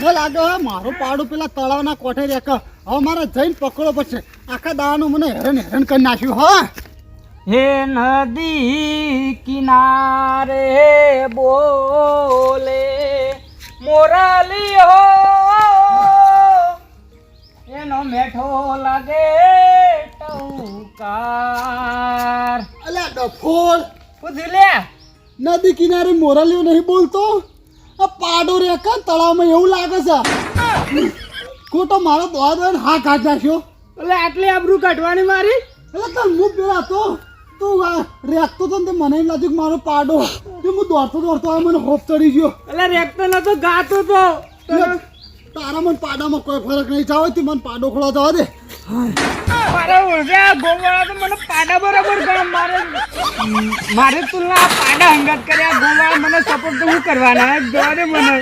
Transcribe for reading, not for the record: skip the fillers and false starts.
મને લાગે હે મારું પાડું પેલા તળાવના કોઠે રેક હવે મારે જઈને પકડો પડશે આખા દાવાનું મને હેરાન કરી નાખ્યું હા હે નદી કિનારે બોલે મોરાલી હો એનો મેઠો લાગે ટંકાર અલ્યા ડફોળ પૂછી લે નદી કિનારે મોરલીઓ નહીં બોલતો આ પાડો રેક તળાવમાં એવું લાગે છે ખોટો મારો દોડ હા કાઢ નાખ્યો એટલે આટલી આબરૂ કાઢવાની મારી એટલે તાર હું પેલા તો તું રેખતો તો ને તે મને એમ લાગ્યું કે મારો પાડો તે હું દોડતો આવ્યો મને હોપ ચડી ગયો એટલે રેખતો નતો ગાતો તો તારા મને પાડામાં કોઈ ફરક નહીં જાવ તે મને પાડો ખોળા જવા દે મારે ઓળખ્યા ગોવાળા તો મને પાડા બરાબર ગણ મારે તુલના પાડા હંગાત કર્યા ગોવાળા મને સપોર્ટ તો હું કરવાના જોવા દે મને